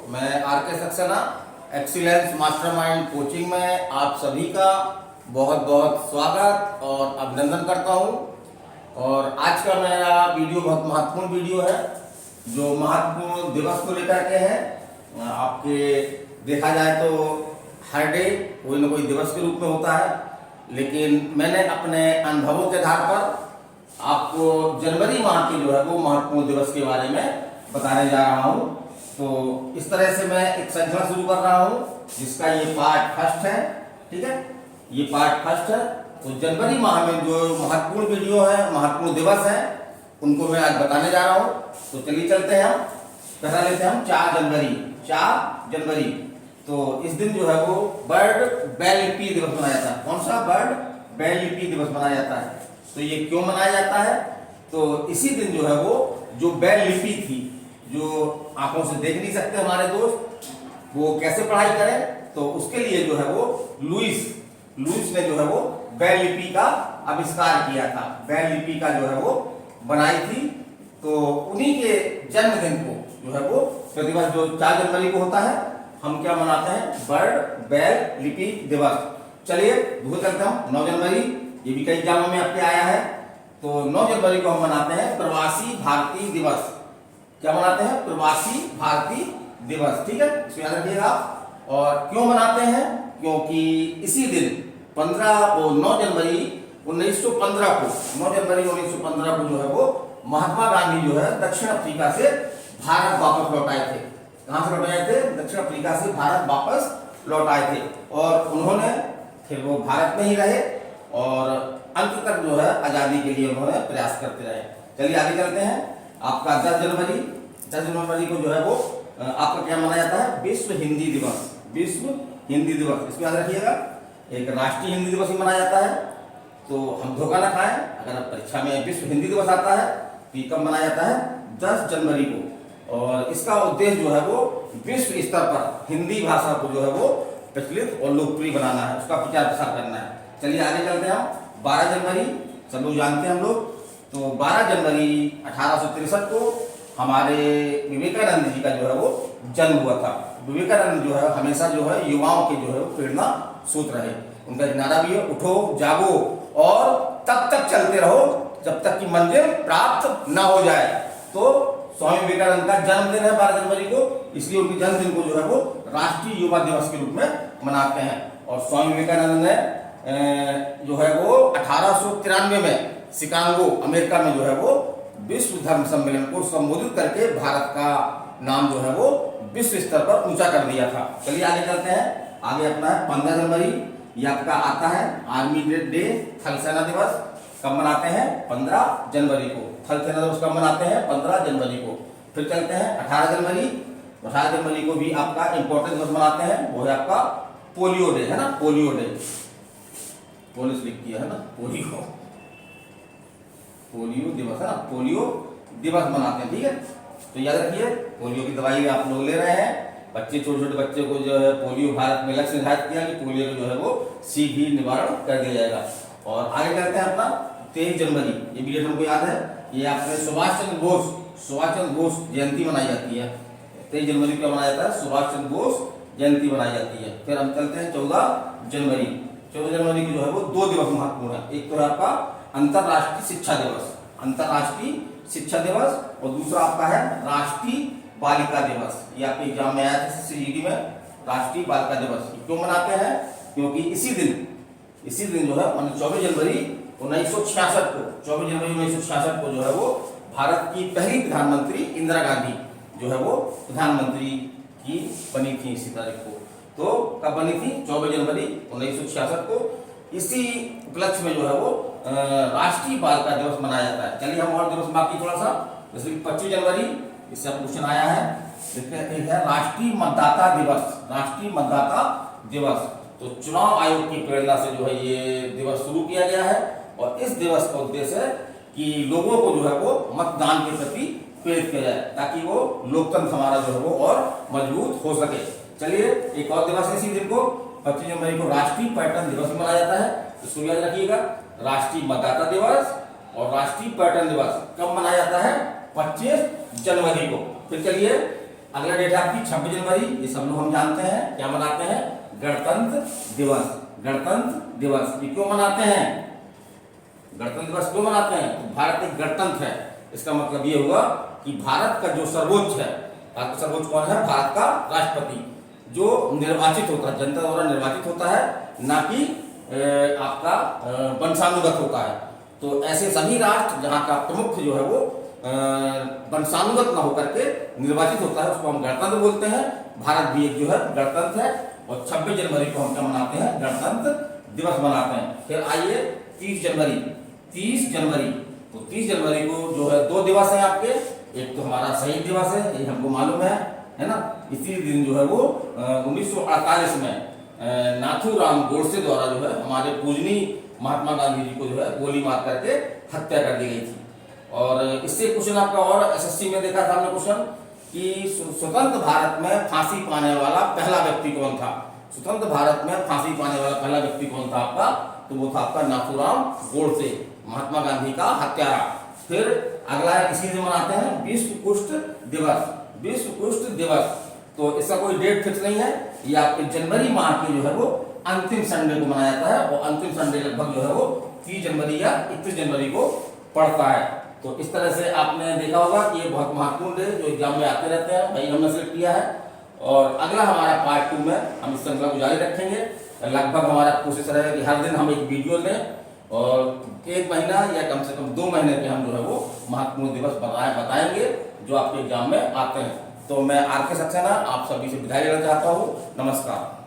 मैं आर के Saxena excellence mastermind coaching में आप सभी का बहुत बहुत स्वागत और अभिनंदन करता हूं। और आज का मेरा वीडियो बहुत महत्वपूर्ण वीडियो है, जो महत्वपूर्ण दिवस को लेकर के है। आपके देखा जाए तो हर डे कोई ना कोई दिवस के रूप में होता है, लेकिन मैंने अपने अनुभवों के आधार पर आपको जनवरी माह के जो है वो महत्वपूर्ण दिवस के बारे में बताने जा रहा हूं। तो इस तरह से मैं एक श्रृंखला शुरू कर रहा हूं, जिसका ये पार्ट फर्स्ट है। ठीक है, ये पार्ट फर्स्ट है। तो जनवरी माह में जो महत्वपूर्ण वीडियो है, महत्वपूर्ण दिवस है, उनको मैं आज बताने जा रहा हूं। तो चलिए चलते हैं, हम पहला लेते हैं हम 4 जनवरी। 4 जनवरी तो इस दिन जो है वो बर्ड बैल लिपि दिवस मनाया जाता है। कौन सा? बर्ड बैल लिपि दिवस मनाया जाता है। तो ये क्यों मनाया जाता है? तो इसी दिन जो है वो जो बैल लिपि थी, जो आंखों से देख नहीं सकते हमारे दोस्त, वो कैसे पढ़ाई करें, तो उसके लिए जो है वो लुईस ने जो है वो बैल लिपि का आविष्कार किया था। बैल लिपि का जो है वो बनाई थी। तो उन्हीं के जन्मदिन को जो है वो प्रतिवर्ष जो 4 जनवरी को होता है, हम क्या मनाते हैं? बर्ड बैल लिपि दिवस। चलिए दूसरे चलते हम 9 जनवरी। ये भी कई एग्जामों में आपके आया है। तो 9 जनवरी को हम मनाते हैं प्रवासी भारतीय दिवस। क्या मनाते हैं? प्रवासी भारतीय दिवस। ठीक है, इसको याद रखिएगा। और क्यों मनाते हैं? क्योंकि इसी दिन 9 जनवरी 1915 को 9 जनवरी 1915 को जो है वो महात्मा गांधी जो है दक्षिण अफ्रीका से भारत वापस लौट आए थे। कहां से लौट आए थे? दक्षिण अफ्रीका से भारत वापस लौट आए थे। और उन्होंने फिर वो भारत में ही रहे और अंत तक जो है आजादी के लिए उन्होंने प्रयास करते रहे। चलिए आगे चलते हैं। आपका 10 जनवरी को जो है वो आपका क्या मनाया जाता है? विश्व हिंदी दिवस। विश्व हिंदी दिवस, इसको याद रखिएगा। एक राष्ट्रीय हिंदी दिवस ही मनाया जाता है। तो हम धोखा ना खाएं, अगर परीक्षा में विश्व हिंदी दिवस आता है तो कब मनाया जाता है? 10 जनवरी को। और इसका उद्देश्य जो है वो विश्व स्तर पर हिंदी भाषा को जो है वो प्रचलित और लोकप्रिय बनाना है, उसका प्रचार प्रसार करना है। चलिए आगे चलते हैं हम 12 जनवरी। सब लोग जानते हैं हम लोग। तो 12 जनवरी 1863 को हमारे विवेकानंद जी का जो है वो जन्म हुआ था। विवेकानंद जो है हमेशा जो है युवाओं के जो है प्रेरणा स्रोत रहे। उनका एक नारा भी है, उठो जागो और तब तक चलते रहो जब तक कि मंजिल प्राप्त न हो जाए। तो स्वामी विवेकानंद का जन्मदिन है 12 जनवरी को, इसलिए उनके जन्मदिन को जो है वो राष्ट्रीय युवा दिवस के रूप में मनाते हैं। और स्वामी विवेकानंद ने जो है वो 1893 में शिकागो अमेरिका में जो है वो विश्व धर्म सम्मेलन को संबोधित करके भारत का नाम जो है वो विश्व स्तर पर ऊंचा कर दिया था। चलिए आगे चलते हैं। आगे अपना है 15 जनवरी। ये आपका आता है आर्मी डे, थल सेना दिवस। कब मनाते हैं? 15 जनवरी को। थल सेना दिवस कब मनाते हैं? 15 जनवरी को। फिर चलते हैं 18 जनवरी। 18 जनवरी को भी आपका इंपॉर्टेंट दिवस मनाते हैं, वो है आपका पोलियो डे, है ना? पोलियो डे, पुलिस लिख दिया है ना, पोलियो दिवस है ना, पोलियो दिवस मनाते हैं। ठीक है, तो याद रखिए पोलियो की दवाई आप लोग ले रहे हैं। बच्चे, छोटे छोटे बच्चे को जो है पोलियो भारत में लक्ष्य निर्धारित किया कि पोलियो जो है वो शीघ्र निवारण कर दिया जाएगा। और आगे चलते हैं अपना 23 जनवरी। ये भी हमको याद है, ये आपने सुभाष चंद्र बोस जयंती मनाई जाती है। 23 जनवरी को मनाया जाता है, सुभाष चंद्र बोस जयंती मनाई जाती है। फिर हम चलते हैं 14 जनवरी। 14 जनवरी को जो है वो 2 दिवस महत्वपूर्ण है। एक तो है आपका अंतरराष्ट्रीय शिक्षा दिवस, अंतरराष्ट्रीय शिक्षा दिवस, और दूसरा आपका है राष्ट्रीय बालिका दिवस। ये आपके एग्जाम में आया था CGD में, राष्ट्रीय बालिका दिवस। क्यों मनाते हैं? क्योंकि इसी दिन जो है 24 जनवरी 1966 को 24 जनवरी 1966 को जो है वो भारत की पहली प्रधानमंत्री इंदिरा गांधी जो है वो प्रधानमंत्री की बनी थी इसी तारीख को। तो कब बनी थी? 24 जनवरी 1966 को। इसी उपलक्ष्य में जो है वो राष्ट्रीय बालिका दिवस मनाया जाता है। चलिए हम और दिवस बाकी थोड़ा सा, जैसे 25 जनवरी, इससे क्वेश्चन आया है। देखते हैं राष्ट्रीय मतदाता दिवस। राष्ट्रीय मतदाता दिवस, तो चुनाव आयोग की प्रेरणा से जो है ये दिवस शुरू किया गया है। और इस दिवस का उद्देश्य है कि लोगों को जो है वो मतदान के प्रति प्रेरित किया जाए, ताकि वो लोकतंत्र हमारा जो है वो और मजबूत हो सके। चलिए एक और दिवस है इसी दिन को, 25 जनवरी को राष्ट्रीय पर्यटन दिवस मनाया जाता है। इसको याद रखिएगा, राष्ट्रीय मतदाता दिवस और राष्ट्रीय पर्यटन दिवस कब मनाया जाता है? 25 जनवरी को। फिर चलिए अगला डेट है आपकी 26 जनवरी, ये सब लोग हम जानते हैं क्या मनाते हैं, गणतंत्र दिवस। गणतंत्र दिवस ये क्यों मनाते हैं, गणतंत्र दिवस क्यों मनाते हैं, तो भारत एक गणतंत्र है, इसका मतलब ये हुआ कि भारत का जो सर्वोच्च है, भारत का सर्वोच्च कौन है, भारत का राष्ट्रपति जो निर्वाचित होता है, जनता द्वारा निर्वाचित होता है, ना कि आपका वंशानुगत होता है। तो ऐसे सभी राष्ट्र जहाँ का प्रमुख जो है वो वंशानुगत न होकर के निर्वाचित होता है, उसको हम गणतंत्र बोलते हैं। भारत भी एक जो है गणतंत्र है, और 26 जनवरी को हम क्या मनाते हैं, गणतंत्र दिवस मनाते हैं। फिर आइए 30 जनवरी, 30 जनवरी, तो 30 जनवरी को जो है 2 दिवस है आपके, एक तो हमारा शहीद दिवस है, ये हमको मालूम है ना। इसी दिन जो है वो 1948 में नाथूराम गोडसे द्वारा जो है हमारे पूजनीय महात्मा गांधी जी को जो है गोली मार करके हत्या कर दी गई थी। और इससे क्वेश्चन आपका और एसएससी में देखा था हमने क्वेश्चन कि स्वतंत्र भारत में फांसी पाने वाला पहला व्यक्ति कौन था, स्वतंत्र भारत में फांसी पाने वाला पहला व्यक्ति कौन था आपका, तो वो था आपका नाथूराम गोडसे, महात्मा गांधी का हत्यारा। फिर अगला इसी दिन मनाते हैं विश्व कुष्ठ दिवस, विश्व कुष्ठ दिवस, तो इसका कोई डेट फिक्स नहीं है, ये आपके जनवरी माह की जो है वो अंतिम संडे को मनाया जाता है, और अंतिम संडे लगभग जो है वो 30 जनवरी या 31 जनवरी को पड़ता है। तो इस तरह से आपने देखा होगा कि ये बहुत महत्वपूर्ण डे जो एग्जाम में आते रहते हैं, भाई हमने सेलेक्ट किया है। और अगला हमारा पार्ट 2 में हम इस श्रृंखला को जारी रखेंगे। लगभग हमारा कोशिश रहेगा कि हर दिन हम एक वीडियो लें, और 1 महीना या कम से कम 2 महीने के हम जो है वो महत्वपूर्ण दिवस बताएंगे जो आपके एग्जाम में आते हैं। तो मैं आर के सक्सेना आप सभी से विदाई लेना चाहता हूँ। नमस्कार।